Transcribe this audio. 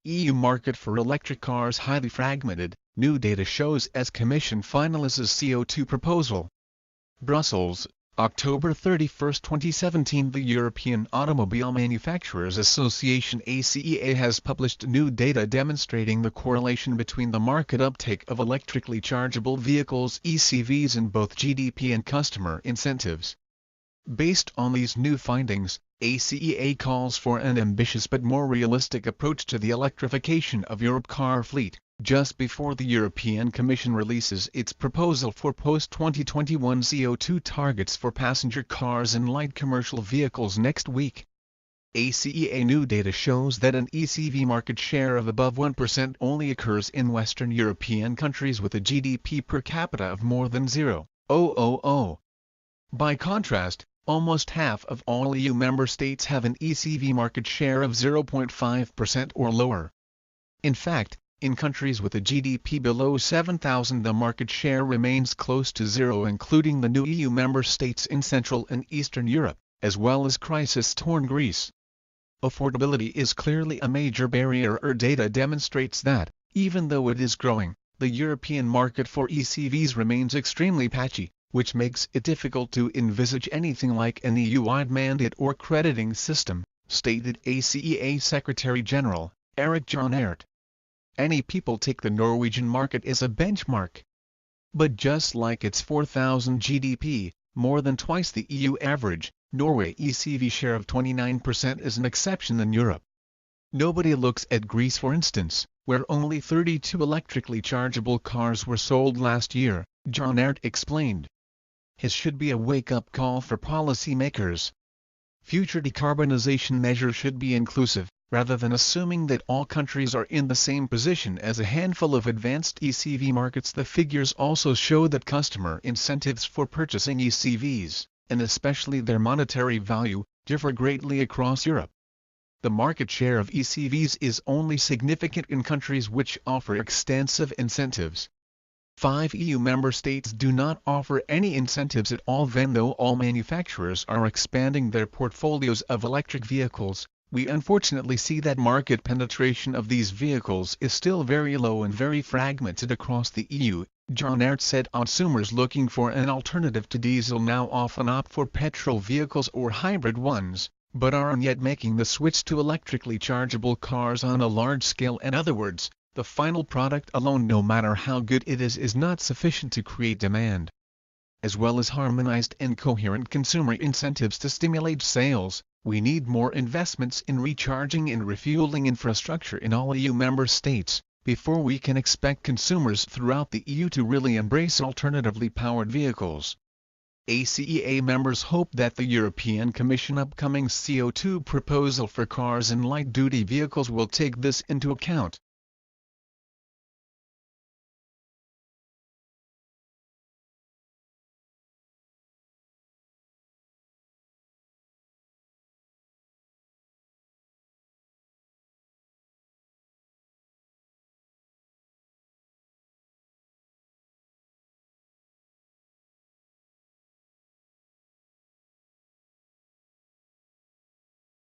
EU market for electric cars highly fragmented, new data shows as Commission finalises CO2 proposal. Brussels, October 31, 2017. The European Automobile Manufacturers Association ACEA has published new data demonstrating the correlation between the market uptake of electrically chargeable vehicles (ECVs) and both GDP and customer incentives. Based on these new findings, ACEA calls for an ambitious but more realistic approach to the electrification of Europe's car fleet, just before the European Commission releases its proposal for post-2021 CO2 targets for passenger cars and light commercial vehicles next week. ACEA new data shows that an ECV market share of above 1% only occurs in Western European countries with a GDP per capita of more than 0.000. By contrast, almost half of all EU member states have an ECV market share of 0.5% or lower. In fact, in countries with a GDP below 7,000 the market share remains close to zero, including the new EU member states in Central and Eastern Europe, as well as crisis-torn Greece. Affordability is clearly a major barrier. Our data demonstrates that, even though it is growing, the European market for ECVs remains extremely patchy, which makes it difficult to envisage anything like an EU-wide mandate or crediting system, stated ACEA Secretary-General, Erik Jan Aert. Any people take the Norwegian market as a benchmark. But just like its 4,000 GDP, more than twice the EU average, Norway ECV share of 29% is an exception in Europe. Nobody looks at Greece, for instance, where only 32 electrically chargeable cars were sold last year, Jan Aert explained. His should be a wake-up call for policymakers. Future decarbonization measures should be inclusive, rather than assuming that all countries are in the same position as a handful of advanced ECV markets. The figures also show that customer incentives for purchasing ECVs, and especially their monetary value, differ greatly across Europe. The market share of ECVs is only significant in countries which offer extensive incentives. 5 EU member states do not offer any incentives at all. Then, though all manufacturers are expanding their portfolios of electric vehicles, we unfortunately see that market penetration of these vehicles is still very low and very fragmented across the EU, Jan Aert said. Consumers looking for an alternative to diesel now often opt for petrol vehicles or hybrid ones, but aren't yet making the switch to electrically chargeable cars on a large scale. In other words, the final product alone, no matter how good it is not sufficient to create demand. As well as harmonized and coherent consumer incentives to stimulate sales, we need more investments in recharging and refueling infrastructure in all EU member states, before we can expect consumers throughout the EU to really embrace alternatively powered vehicles. ACEA members hope that the European Commission upcoming CO2 proposal for cars and light-duty vehicles will take this into account.